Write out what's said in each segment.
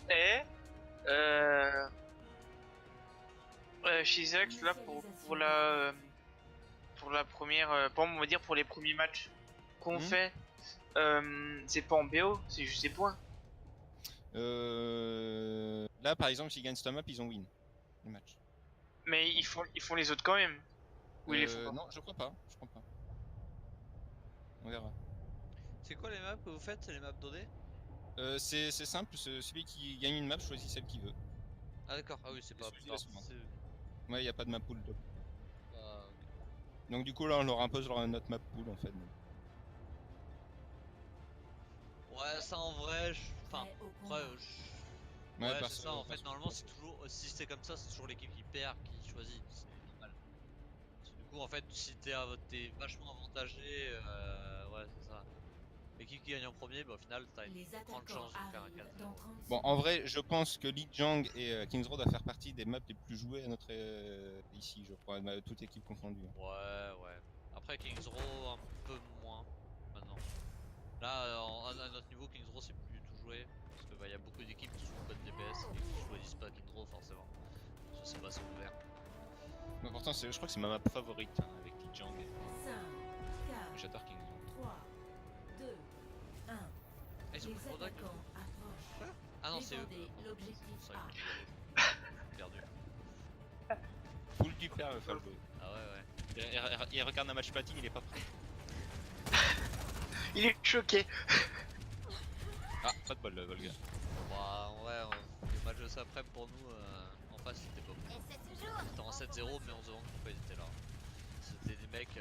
Et euh, Shizax là pour la première, on va dire pour les premiers matchs qu'on fait, c'est pas en BO, c'est juste des points. Là, par exemple, s'ils gagnent cette map, ils ont win le match. Mais ils font les autres quand même. Ou ils les font pas. Non, je crois pas. Je crois pas. On verra. C'est quoi les maps que vous faites? C'est les maps dodées? C'est simple. Celui qui gagne une map choisit celle qu'il veut. Ah d'accord, ah oui, c'est pas... Celui-ci, la suivante. c'est Ouais, y a pas de map pool. pas... ok. Donc du coup, là, on leur impose notre map pool en fait. Ouais, ça en vrai, enfin, après, Ouais, ouais, c'est perso, ça, en fait, perso. normalement, c'est toujours... Si c'est comme ça, c'est toujours l'équipe qui perd qui choisit, c'est normal. Parce que du coup, en fait, si t'es vachement avantagé, ouais, c'est ça. L'équipe qui gagne en premier, bah au final, t'as une grande chance de faire un 4-0. Bon, en vrai, je pense que Lijiang et Kings Road doivent faire partie des maps les plus jouées à notre ici, je crois, toute équipe confondue. Ouais, ouais. Après, Kings Row, un peu moins, maintenant. Là, à notre niveau, Kings Row, c'est plus du tout joué. Parce que bah, y a beaucoup d'équipes qui jouent code DPS et qui choisissent pas Kings Row, forcément. Parce que c'est pas assez ouvert. Mais pourtant, je crois que c'est ma map favorite hein, avec Lijiang. 5, 4, J'adore Kings Road. 3, 2, 1. Ah, ils ont pris Brodak du coup. Approchent. Ah non, c'est eux. Défendez Non, l'objectif c'est vrai A. que j'ai perdu. Full du père, Falco. Ah ouais, ouais. Il regarde un match platine, il est pas prêt. Il est choqué. Ah, pas de bol, Volga. Bah, ouais, le match de ça après pour nous, en face, c'était pas bon. C'était en 7-0, mais on se demande pourquoi ils étaient là. C'était des mecs,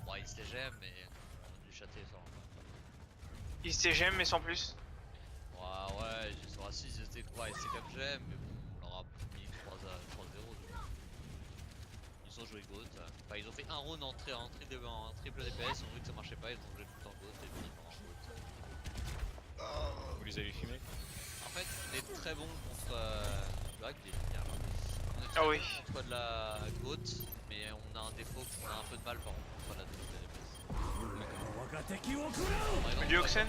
bon, ils se les gemment, mais on a dû chatter ça. Il s'est mais sans plus. Ouais, ils sont assis, ils étaient quoi, ils étaient comme j'aime, mais bon, on leur a mis 3-0 du coup. Ils ont joué GOAT, enfin ils ont fait un round en triple DPS, ils ont vu que ça marchait pas, ils ont joué tout le temps GOAT et puis ils ont GOAT. Vous les avez fumés? En fait, on est très bon contre le hack des lumières là. On est très Ah oui. bon contre de la GOAT, mais on a un défaut qu'on a un peu de mal par contre contre la triple DPS. Par exemple, Dioxane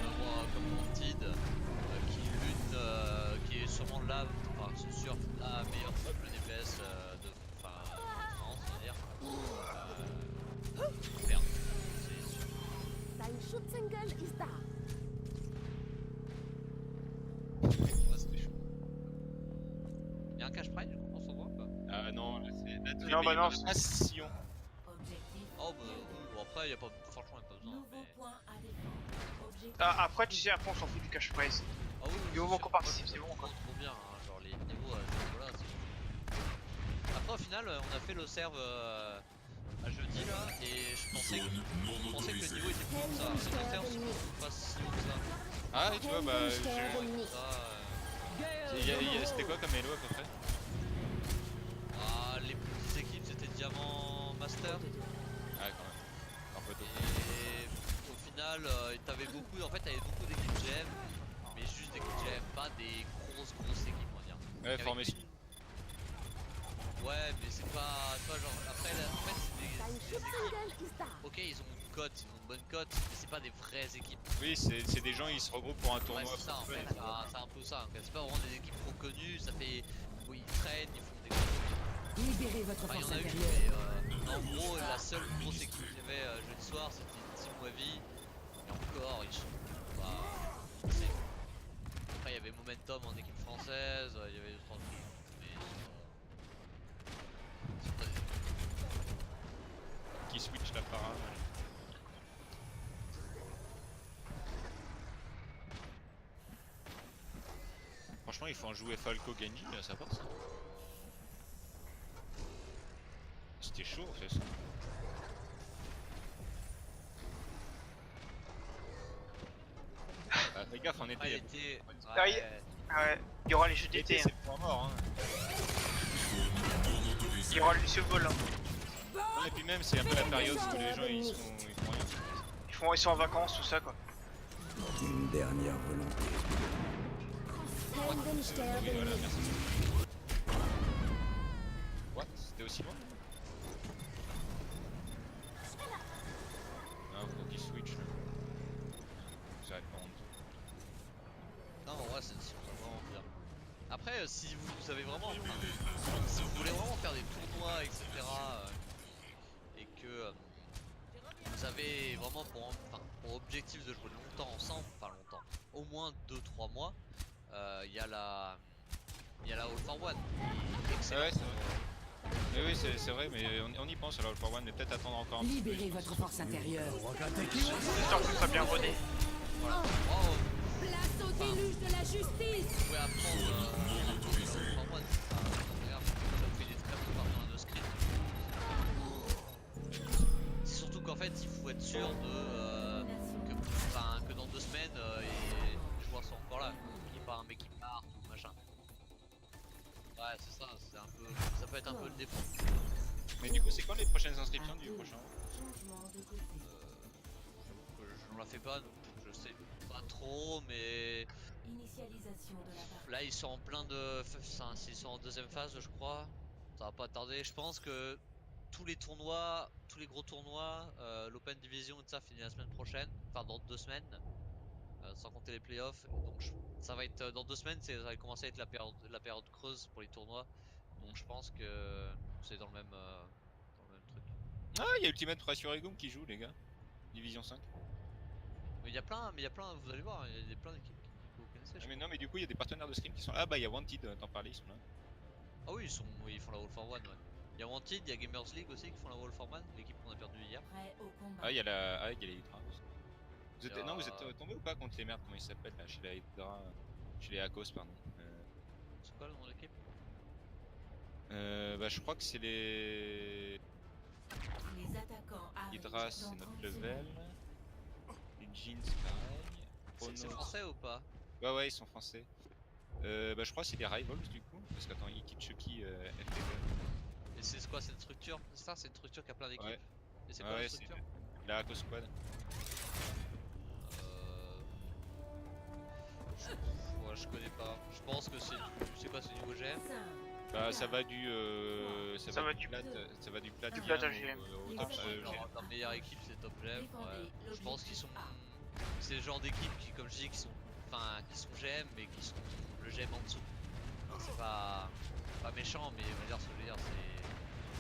comme Montid, qui est sûrement là, enfin c'est sûr la meilleure triple DPS de France, on va dire. Perdre, c'est sûr. Dein Schutzengel ist da. Ouais, c'était chaud. Y'a un cash prize du coup on s'en voit quoi? Ah non, là c'est la Non, bah non, passion. Objectif. Oh bah bon, après y'a pas, franchement y'a pas besoin. Nouveau Mais... point à défendre. Objectif. Après, tu sais, après on s'en fout du cash prize. Ah oui, Du moment qu'on participe, c'est bon quoi. Trop bien, hein, genre les niveaux à ce niveau-là, c'est... Après au final, on a fait le serve à jeudi là, et je pensais que le niveau était plus haut que ça. Le serve c'est pas si haut que ça. Ah oui, tu vois, bah. Ça, C'était quoi comme elo à peu près? ah, les petites équipes c'était Diamant Master. Ah, quand même. En photo. Et au final, t'avais beaucoup d'équipes GM, mais juste d'équipes GM, pas des grosses équipes on va dire. Ouais, formé. Ouais, mais c'est pas. Toi, genre, après, en fait, c'est Dein des Schutzengel équipes. ist da. Ok, ils ont une cote, ils ont une bonne cote, mais c'est pas des vraies équipes. Oui, c'est des gens, ils se regroupent pour un Ouais, tournoi. c'est ça en pour fait, fun. c'est un peu ça. C'est pas vraiment des équipes trop connues, ça fait. Oui, ils traînent, ils font des gros. Libérez votre Enfin, il y en force a eu, intérieure. mais en gros, la seule grosse équipe qu'il y avait jeudi soir, c'était Team Wavy. Et encore, ils sont pas. Après, il y avait Momentum en équipe française, il y avait 30 mais c'est pas des Qui switch la para. Franchement, il faut en jouer Falco Genji, ça passe. C'était chaud, en fait. Ça. Ah, fais gaffe, en été. Ah, il y a était. Ah, ouais, il y aura les jeux d'été. L'été, c'est le point mort. Hein. Il y aura Lucio Vol. Hein. Ouais, et puis même, c'est un peu la période où les gens ils font rien. Ils sont en vacances, tout ça quoi. Une dernière volonté. Heldensterben Oui, voilà, nicht. merci. What? C'était aussi loin? Ah, faut qu'il switch là. Ça va être pas en dessous. Non, en vrai, c'est vraiment bien. après, si vous avez vraiment, si vous voulez vraiment faire des tournois, etc., et que vous avez vraiment pour objectif de jouer longtemps ensemble, enfin longtemps, au moins 2-3 mois, il y a la All for One. Ouais, c'est vrai. Oui, c'est vrai, mais on y pense à la All for One, mais peut-être attendre encore un petit peu. Libérez votre force intérieure. J'espère que ce sera bien rodé. Voilà. Oh, Place au déluge de la justice. vous pouvez apprendre All for One, c'est pas grave, ça vous fait des très bons partenaires de script. C'est surtout qu'en fait, il faut être sûr que dans 2 semaines, les joueurs sont encore là, qu'il n'y ait pas un mec qui part ou machin. Ouais, c'est ça, ça peut être un peu le défaut. Mais du coup, c'est quand les prochaines inscriptions du prochain? Changement de côté. Je ne la fais pas, donc je sais pas trop, mais Initialisation de la partie. là ils sont en plein de. Ils sont en 2ème phase, je crois. Ça va pas tarder. Je pense que tous les tournois, tous les gros tournois, l'Open Division et tout ça finit la semaine prochaine, enfin dans 2 semaines, sans compter les playoffs. Donc ça va être dans 2 semaines, ça va commencer à être la période creuse pour les tournois. Donc je pense que c'est dans le même truc. Ah, il y a Ultimate Pressure Regum qui joue, les gars. Division 5. Mais il y a plein, vous allez voir, il y a plein d'équipes que vous connaissez. Ah, mais non, mais du coup, il y a des partenaires de stream qui sont là. Ah, bah, il y a Wanted, t'en parlais, ils sont là. Ah oui, ils font la All for One, ouais. Il y a Wanted, il y a Gamers League aussi qui font la All for One, l'équipe qu'on a perdue hier. Prêt au combat. Ah, il y a les Hydra. Non, vous êtes tombé ou pas contre les merdes, comment ils s'appellent là, chez la Hydra, chez les Akos, pardon. C'est quoi le nom de l'équipe? Bah, je crois que c'est les Les attaquants arrivent Hydra, c'est dans notre 30 level. secondes. Les Jeans, pareil. C'est Chronos. français ou pas? Ouais, ils sont français. Bah, je crois que c'est les Rivals du coup. Parce qu'attends, Iki Chucky, FTV. Et c'est quoi cette structure? C'est ça, c'est une structure qui a plein d'équipes. Ouais. Et c'est quoi la Ouais, structure? la Akos Squad. Ouais, je connais pas. Je pense que c'est quoi, c'est du OGM? 5, Bah, ça va du. Ça va du plat, ça va du plat Du GM plat à GM. au top GM. Leur meilleure équipe c'est Top GM. Défendez Ouais. Je l'objectif pense qu'ils sont. A. C'est le genre d'équipe qui, comme je dis, qui sont GM mais qui sont le GM en dessous. C'est pas méchant, mais on va dire ce que je veux dire, c'est.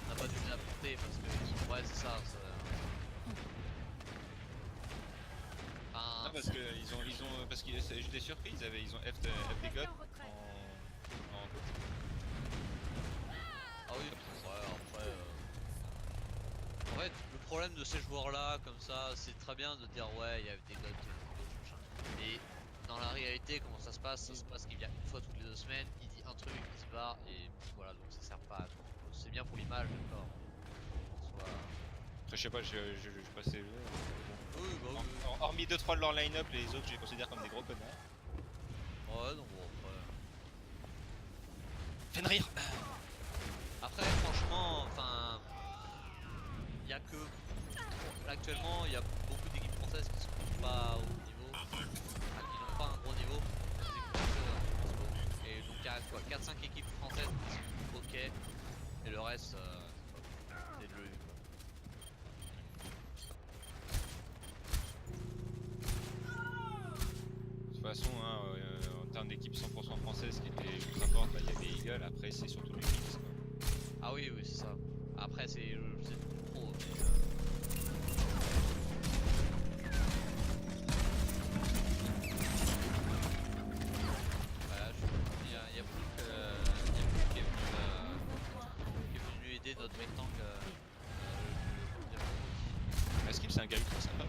On n'a pas dû l'affronter parce que. Ouais, c'est ça. Non, parce que parce que j'étais surpris, ils ont FD God en Ah oui, ouais, après. En fait, le problème de ces joueurs-là, comme ça, c'est très bien de dire ouais, il y a des gods, machin. Mais dans la réalité, comment ça se passe? Ça se passe qu'il vient une fois toutes les 2 semaines, il dit un truc, il se barre, et voilà, donc ça sert pas à grand chose. C'est bien pour l'image, d'accord. Après, je sais pas, je passais le jeu. Oui, bah oui. Hormis 2-3 de leur line-up, les autres, je les considère comme des gros connards. Ouais, donc bon, après. Fenrir. Après, franchement, enfin. Il y a que. Là, actuellement, il y a beaucoup d'équipes françaises qui sont pas au niveau. Enfin, qui n'ont pas un gros niveau. Des équipes françaises, et donc, il y a quoi 4-5 équipes françaises qui sont ok. Et le reste, c'est de l'EU. De toute façon, hein, en termes d'équipe 100% française qui était ultra forte, bah, il y avait Eagle, après c'est surtout les mix. Ah oui, oui, c'est ça. Après, c'est pro. Mais, voilà, il y a plus qui est venu aider notre mec tank. Skip, c'est un gars ultra sympa.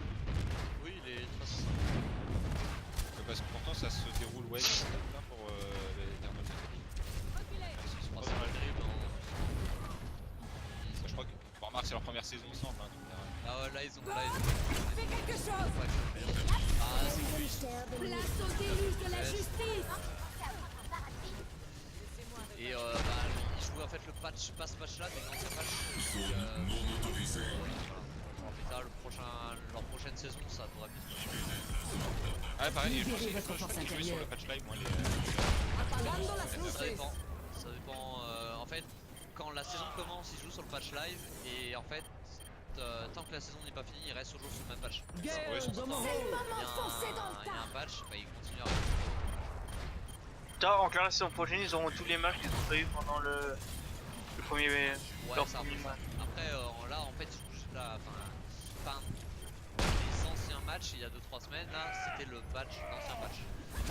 Oui, il est très sympa. Parce que pourtant ça se déroule ouais bien pour les Eternal Fantasy. Oh, c'est pas terrible. Je crois que pour remarquer c'est leur première saison ensemble. Hein, donc, Ah ouais, là ils ont. Fais quelque chose. Ah, c'est lui. Place au déluge de la justice. Et bah, ils jouent en fait le patch, pas ce patch là, mais l'ancien patch. Voilà. Leur prochaine saison, ça devrait bien se passer. Ah pareil, je Libérez crois votre qu'ils force jouaient sur le intérieure. patch live moi Apagando las Ça luces. dépend. Ça dépend. En fait, quand la saison commence, ils jouent sur le patch live et en fait, tant que la saison n'est pas finie, ils restent toujours sur le même patch. Guerre Ouais, de Quand Moreau. il y a Moment foncé dans le un tas. patch, bah, ils continuent à En clair, la saison prochaine, ils auront tous les matchs qu'ils ont prévus pendant le premier. Ouais, leur c'est un peu premier ça. match. Après, là, en fait, ils sont juste là. Enfin, les anciens matchs, il y a 2-3 semaines, là, c'était le match, l'ancien match.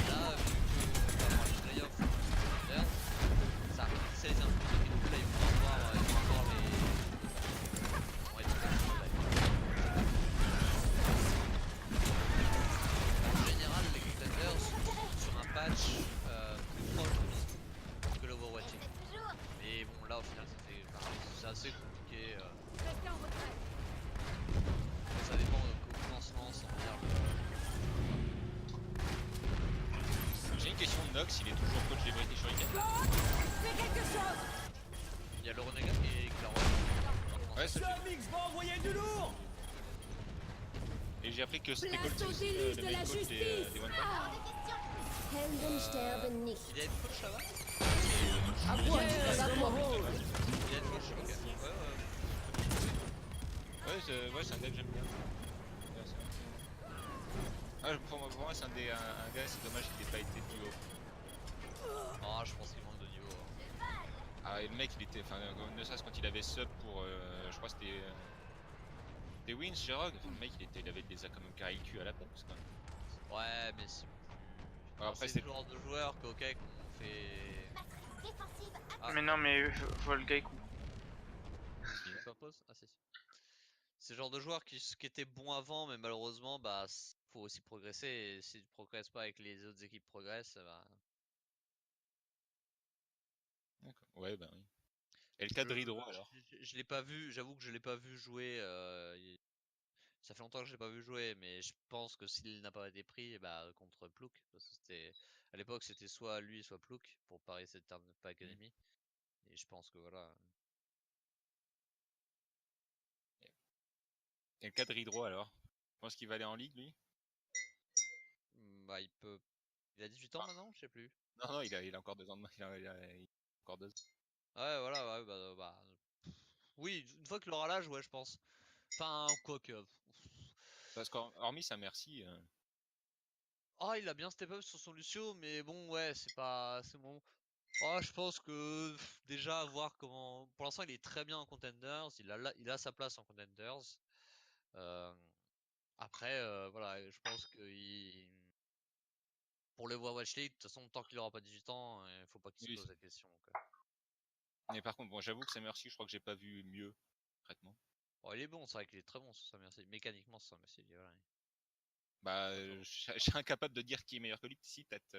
Là, vu qu'on va avoir les playoffs Contenders, ça réinitialise un peu. Et donc là, ils vont avoir les. On va être en général, les Contenders sont sur un patch plus proche de nous que l'Overwatching. Mais bon, là, au final, c'est assez compliqué. Restez en retrait. Ça dépend au commencement, sans dire. J'ai une question de Nox, il est toujours coach des British Hurricanes. Fais quelque chose. Il y a le Renégat et Claro. Ouais, ça fait. Mix va envoyer du lourd. Et j'ai appris que c'était Place coach au aussi, déluge le de main la coach justice. des One Helden sterben nicht. Il y a une coach là-bas. Après, Il y a une coach, ok. Ouais, c'est un gars que j'aime bien. Ouais, pour moi, c'est un gars, c'est dommage qu'il ait pas été plus haut. Ah, je pense qu'il manque de niveau. Ah, et le mec, il était. Enfin, ne serait-ce quand il avait sub pour. Je crois que c'était. Des wins chez Rogue. Enfin, le mec, il avait des comme KIQ à la boxe quand même. Ouais, mais c'est. Ouais, après, c'est c'est. le genre de joueur qu'on fait. Ah. Mais non, mais Volgaiku. Il est pas pause. Ah, si. C'est le genre de joueur qui était bon avant, mais malheureusement, bah, faut aussi progresser. Et si tu progresses pas avec les autres équipes progressent, bah. D'accord. Ouais, bah oui. Et le cadre hydro alors. Je l'ai pas vu, j'avoue que je l'ai pas vu jouer. Ça fait longtemps que je l'ai pas vu jouer, mais je pense que s'il n'a pas été pris, bah, contre Plouk, parce que c'était à l'époque c'était soit lui soit Plouk pour Paris Center pas Academy, et je pense que voilà. Et le cadre hydro alors. Je pense qu'il va aller en ligue lui. Bah il peut. Il a 18 ans maintenant, je sais plus. Non, il a encore 2 ans de. Il a encore 2 ans. Ouais voilà ouais oui, une fois qu'il aura l'âge, ouais je pense. Enfin quoique. Parce qu'hormis sa merci. Ah il a bien step up sur son Lucio, mais bon ouais c'est bon. Oh, je pense que déjà voir comment. Pour l'instant, il est très bien en Contenders. Il a sa place en Contenders. Euh, Après, voilà, je pense que pour le Overwatch League, de toute façon, tant qu'il aura pas 18 ans, il faut pas qu'il se Oui. pose la question. Mais par contre, bon, j'avoue que sa merci, je crois que j'ai pas vu mieux, concrètement. Bon, il est bon, c'est vrai qu'il est très bon sur sa merci. Mécaniquement, sur sa merci, voilà. Bah, je serais incapable de dire qui est meilleur que lui. Si, peut-être.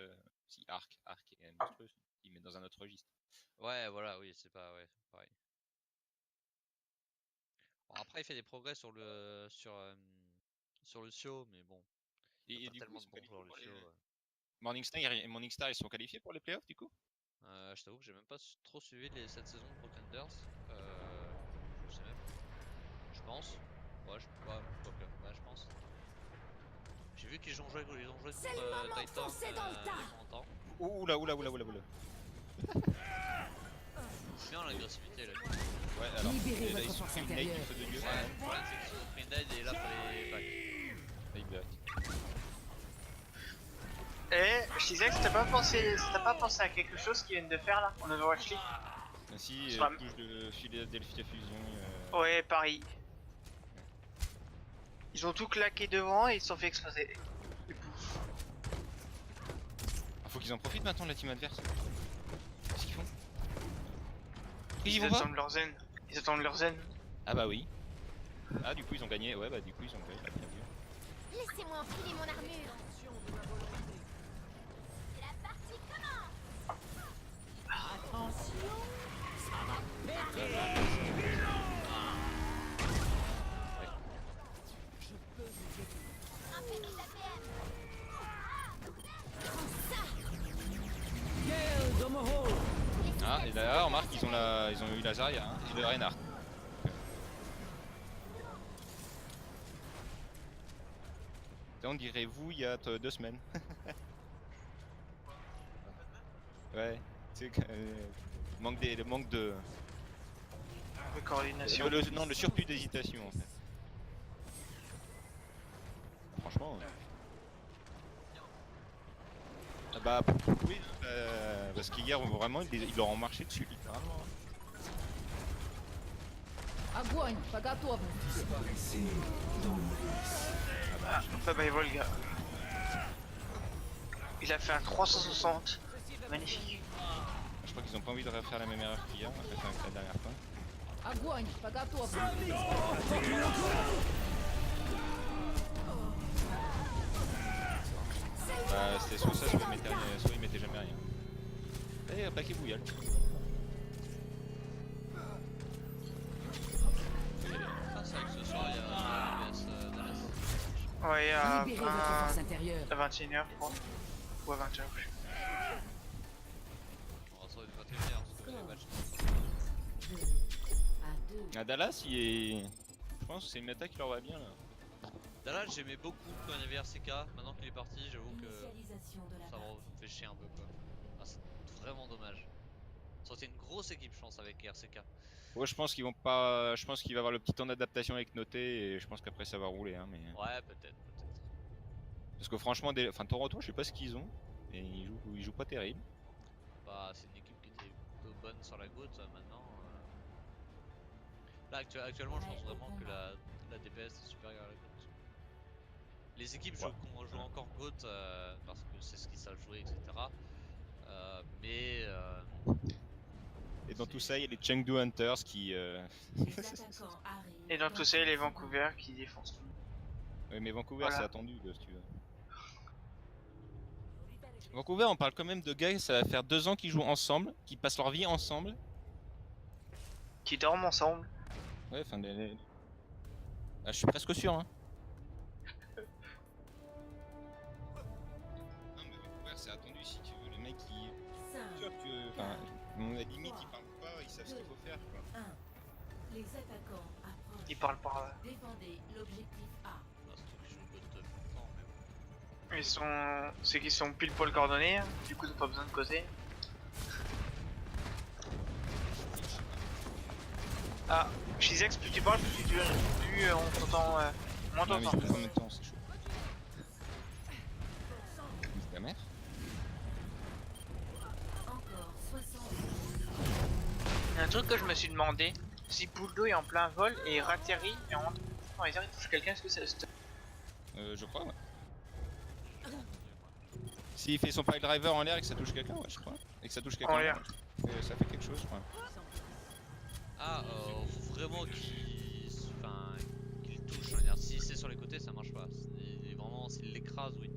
Si, Arc est monstrueux. Il met dans un autre registre. Ouais, voilà, oui, c'est pas ouais, pareil. Bon, après, il fait des progrès sur le Lucio, mais bon, il n'y a Et pas du coup, tellement ils de sont bons qualifiés joueurs pour les. Lucio. Morningstar, ils sont qualifiés pour les playoffs, du coup? Je t'avoue que j'ai même pas trop suivi cette saison de Contenders. Je sais même. Je pense. Ouais, quoique. Ouais, je pense. J'ai vu qu'ils ont joué contre C'est le moment de Titan foncer dans le il y a tas. pas longtemps. Oula. C'est bien l'agressivité là. Ouais, alors. Libérez et là, votre ils sont force pris une intérieure. nade de feu de Dieu. Ouais, le problème c'est qu'ils ont pris une nade et là fallait back. Nade back. Eh, je disais que t'as pas pensé à quelque chose qu'ils viennent de faire là, en Overwatch League? Ainsi, Soit- touche de Philadelphia Fusion. Ouais, pareil. Ils ont tout claqué devant et ils se sont fait exploser. Faut qu'ils en profitent maintenant de la team adverse. Qu'est-ce qu'ils font? Ils vont pas attendent leur zen. Ils attendent leur zen. Ah bah oui. Ah, du coup, ils ont gagné. Ouais, bah du coup, ils ont gagné. Bah, bien vu. Laissez-moi enfiler mon armure. La partie commence. Impec l'APM. Ah, et là, on remarque qu'ils ont eu la Zarya hein, et le Reinhardt. Ça, on dirait vous il y a 2 semaines. Ouais, tu sais que le manque de coordination. non, le surplus d'hésitation en fait. Franchement. Ah bah oui, parce qu'hier vraiment ils leur ont marché dessus littéralement. Огонь по готовности. Bah il voit le gars. Il a fait un 360. Magnifique. Je crois qu'ils ont pas envie de refaire la même erreur qu'hier, on a fait avec la dernière fois. Огонь по готовности. Bah c'était soit ça, soit ils mettaient jamais rien. Allez, paquet bouillal. Ah, c'est vrai que ce soir il y a UBS Dallas. Ouais, Libérez votre force intérieure. à 21h, je crois. Ou à 20h, je sais plus. On va sauver de 21h parce que les matchs. 2 à 2. À Dallas, je pense que c'est une méta qui leur va bien là. Dallas, j'aimais beaucoup quand il y avait RCK. Maintenant qu'il est parti, j'avoue que Initialisation de la ça partie. me fait chier un peu quoi. Ah, c'est vraiment dommage. Ça aurait été une grosse équipe, je pense, avec RCK. Ouais, je pense qu'ils vont pas. Je pense qu'il va y avoir le petit temps d'adaptation avec Noté et je pense qu'après ça va rouler. Hein, mais... Ouais, peut-être. Parce que franchement, enfin, Toronto, je sais pas ce qu'ils ont. Et ils jouent pas terrible. Bah, c'est une équipe qui était plutôt bonne sur la goutte maintenant. Là, actuellement, je pense vraiment que la DPS est supérieure à la goutte. Les équipes jouent encore goutte parce que c'est ce qu'ils savent jouer, etc. Mais. Et dans tout ça, il y a les Chengdu Hunters qui. Les attaquants arrivent. Et dans tout ça, il y a les Vancouver qui défoncent tout. Ouais, mais Vancouver, Voilà. c'est attendu, si tu veux. Vancouver, on parle quand même de gars, ça va faire 2 ans qu'ils jouent ensemble, qui passent leur vie ensemble. Qui dorment ensemble. Ouais, enfin, ah, je suis presque sûr, hein. Non, mais Vancouver, c'est attendu, si tu veux. Les mecs, ils. 5, Enfin, à la limite, ils parlent pas, ils savent ce qu'il faut faire, quoi. 1. Les attaquants approchent. Ils parlent pas. Défendez l'objectif A. Bah, surtout qu'ils jouent goutte depuis longtemps. Mais bon. Ils sont. C'est qu'ils sont pile poil coordonnés. Hein. Du coup, t'as pas besoin de causer. Ah, Shizex, plus tu parles, plus on t'entend. Moins Non, mais t'entend. je peux en même temps, c'est chaud. C'est ta mère? Encore 60. Il y a un truc que je me suis demandé. Si Pouldo est en plein vol et ratterrit et en dans les airs, il touche quelqu'un, est-ce que c'est le stun? Je crois, ouais. S'il fait son pile driver en l'air et que ça touche quelqu'un, ouais, je crois. Et que ça touche quelqu'un, En l'air. ouais, ça fait quelque chose, je crois. Ah, faut vraiment qu'il touche. Je veux dire, si c'est sur les côtés, ça marche pas. Vraiment, s'il l'écrase, oui.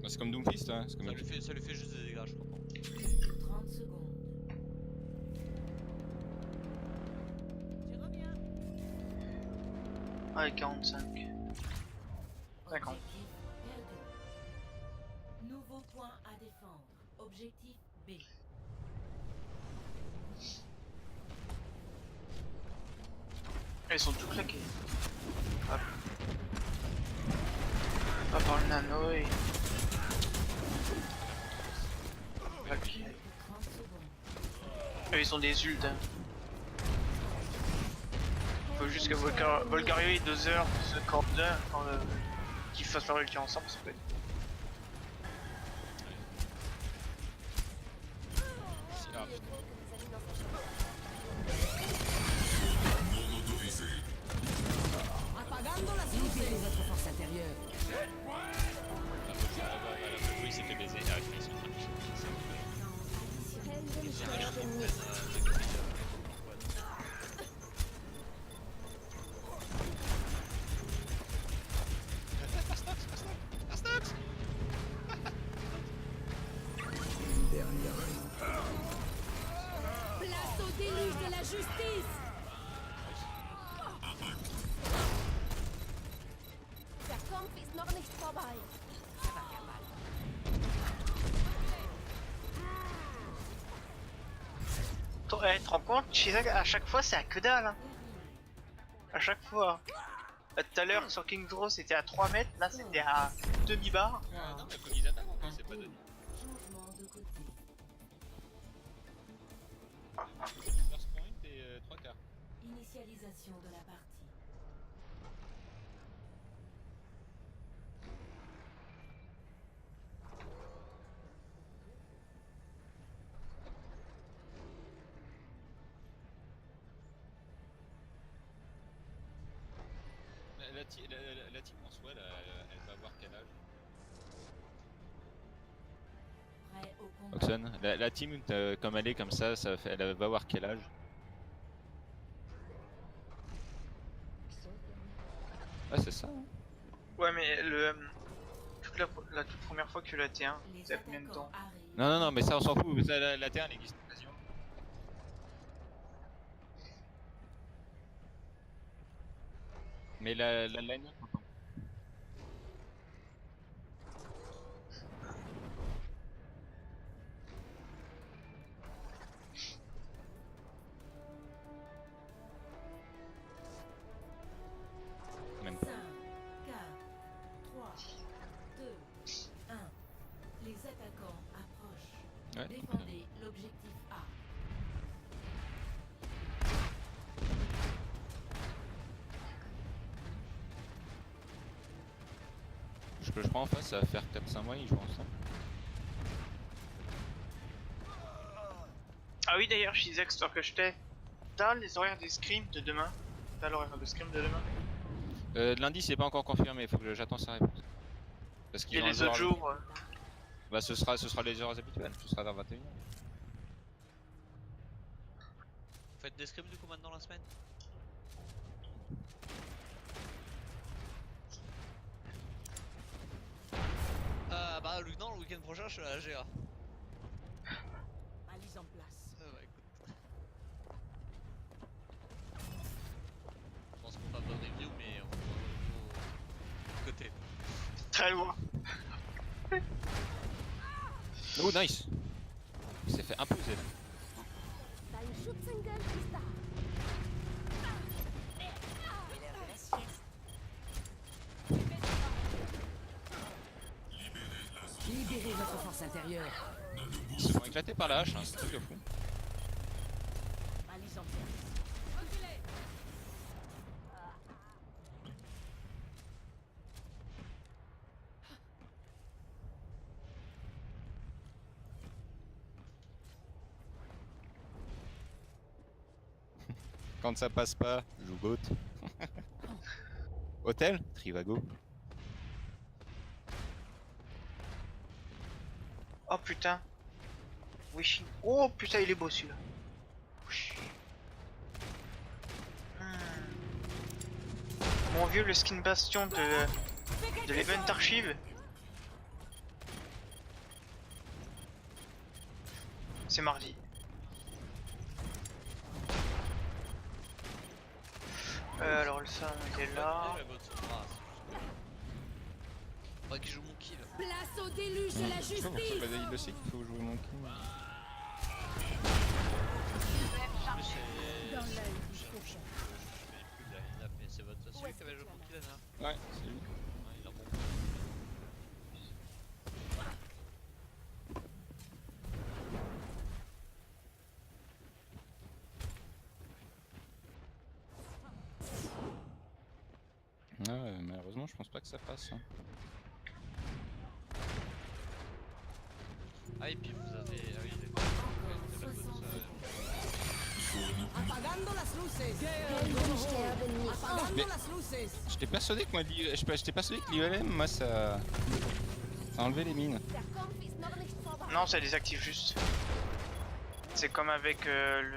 Bah, c'est comme Doomfist, hein. C'est comme Ça lui fait juste des dégâts, je crois. 30 secondes. Ouais, 45. 50. Objectif perdu. Nouveau point à défendre. Objectif B. Ils sont tout claqués. Hop. On va par le nano et. Ok. 30 secondes. Eux, ils ont des ults. Hein. Faut juste que Volcario ait 2 heures de ce corps qu'ils fassent leur ulti ensemble, ça peut être. Ah, Apagando las luces. Libérez votre force intérieure. il s'est fait baiser. Ah, ils sont en train de Heldensterben nicht. Une dernière raison. Place au déluge de la justice. Der Kampf ist noch nicht vorbei. Ça va faire mal. Tu te rends compte, Shizak, à chaque fois c'est à que dalle. Hein. À chaque fois. Tout à l'heure sur King Draw c'était à 3 mètres, là c'était à demi-barre. Ah, non, mais faut qu'ils attaquent encore, c'est pas donné. Changement de côté. First point et 3 quarts. Initialisation de la partie. la team en soi, elle va avoir quel âge? Prêt au combat. Oxon, la team comme elle est comme ça, elle va avoir quel âge? Ah c'est ça hein. Ouais, mais la toute première fois que tu l'as T1, Les ça fait combien de attaquants hein. temps? arrivent. Non non non mais ça on s'en fout, ça, la Terre elle existe quasiment. Mais la line-up attends. Même 5, 4, 3, 2, 1. Les attaquants approchent. ouais. Défendez l'objectif A. Je crois en face ça va faire 4-5 mois ils jouent ensemble. Ah oui, d'ailleurs, je disais que histoire que je t'ai. T'as les horaires des scrims de demain? T'as l'horaire de scrim de demain? Lundi c'est pas encore confirmé, faut que j'attends sa réponse. Parce qu'ils Et ont les un autres joueur- jours? Bah ce sera les heures habituelles, ce sera vers 21h. Vous faites des scrims du coup maintenant la semaine? Bah non, le week-end prochain je suis à la GA. Allez en place. Bah écoute. Je pense qu'on va pas de review mais on va au côté. Très loin. Oh nice. Il s'est fait imposer là. Dein Schützengeld ist da. Libérez votre force intérieure. Ils se font éclater par la hache, hein, c'est un truc de fou. Allez en place. Quand ça passe pas, je joue GOAT. Hôtel Trivago. Oh putain. Wishing. Oh putain, il est beau celui-là. Mon vieux, le skin bastion de l'event archive. C'est mardi. Alors le Sam il est là. La botte sur le bras, c'est juste que- Faudrait qu'il joue mon kill. Place au déluge de la justice. Il le sait qu'il faut jouer mon kill. Mais c'est. Dans l'œil du Je faucon. connais plus la line-up, mais c'est votre. C'est lui qui avait joué mon kill là. Ouais, c'est lui. Ouais, il a bon. Ouais, malheureusement, je pense pas que ça passe. Hein. Ah, et puis vous avez. Ah oui, d'accord. Vous avez la botte, Apagando las luces. Helden sterben nicht. Apagando Mais- las luces. J'étais persuadé que moi, j'étais persuadé que l'ILM, moi, ça a enlevé les mines. Der Kampf ist noch nicht vorbei. Non, ça désactive juste. C'est comme avec le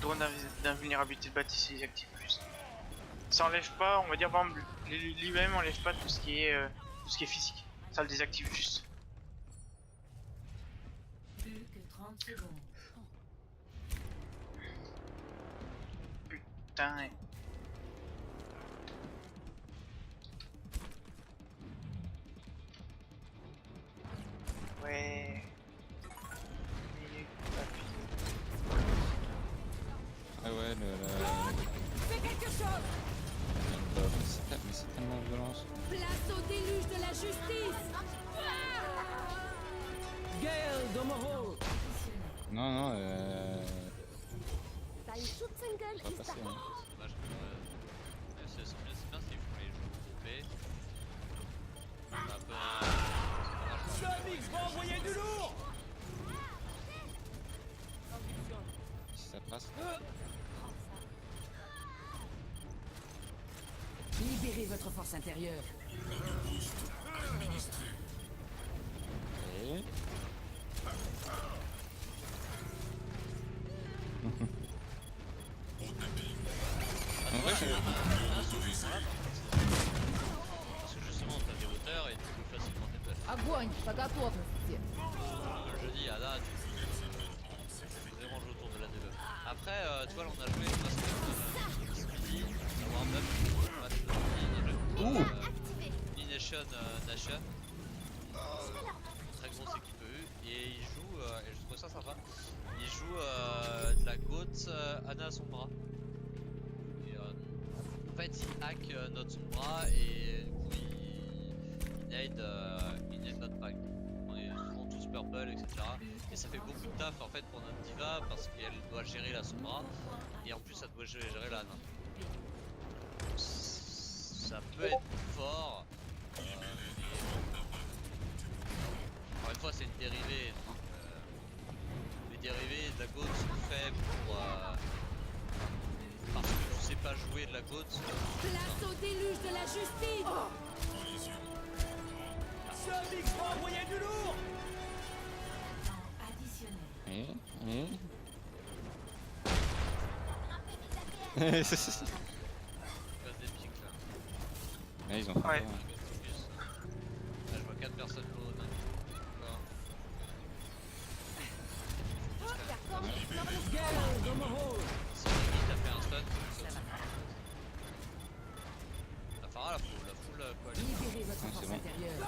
drone d'invulnérabilité de bâtisse, il désactive juste. Ça enlève pas, on va dire, par exemple, l'IEM enlève pas tout ce qui est physique. Ça le désactive juste. Plus que 30 secondes. Putain. Ouais. Ah ouais, Fais quelque chose. mais c'est tellement violent. Place au déluge de la justice. Gale Domoho. Non, non, Dein Schützengeld ça va ist da. passer. Hein. C'est dommage que. C'est bien s'ils font les jeux groupés. On a un peu. Sonic va envoyer du lourd. Si ça passe. Libérez votre force intérieure. Et... En vrai, Parce que justement, t'as des hauteurs et tu peux facilement tes buffs. Огонь по готовности. Comme je dis, là, tu peux vraiment jouer autour de la debuff. Après, tu vois, là, on a joué parce que Speedy, avoir un buff, match de Speedy, Nation Nation. Très grosse équipe EU. Et il joue, et je trouve ça sympa, il joue de la GOAT Anna Sombra. Et, en fait, il hack notre Sombra et du coup, il nade notre pack. On est souvent tous purple, etc. Et ça fait beaucoup de taf en fait pour notre diva parce qu'elle doit gérer la Sombra et en plus elle doit gérer la Anna. Ça peut être fort. Encore une fois, c'est une dérivée. Donc, les dérivés de la GOAT sont faits pour. Parce que tu sais pas jouer de la GOAT. Place au déluge de la justice. Additionnel. Casse des pics là. Là, ils ont fait Ouais. Focus. Là, je vois 4 personnes low d'un coup. D'accord. Si Mimi t'a fait un stun, la Pharah la full quoi. Libérez votre Ouais, c'est force bon. intérieure.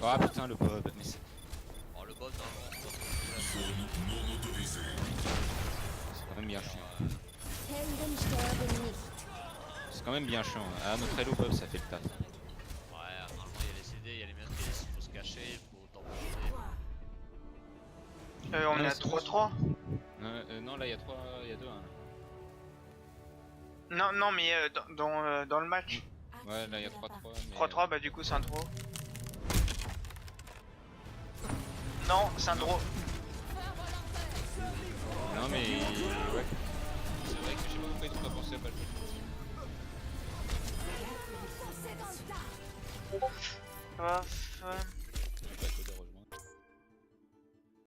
Ah putain, le Bob, mais c'est Oh, le bot normalement, je pense quand même bien chiant. Helden sterben nicht. C'est quand même bien chiant. Ah, notre Hello Bob, ça fait le taf. Ouais, normalement il y a les CD, il y a les matrices, il faut se cacher, il faut t'embaucher. On Non, est à c'est bon, 3-3. Non, là, il y a 2-1. Non, non, mais dans le match. Ouais, là, il y a 3-3. mais, 3-3, bah du coup, c'est un draw. Non, c'est un draw. Non, mais. Ouais. C'est vrai que je sais pas pourquoi ils ont pas pensé à pas le jouer. Ça va.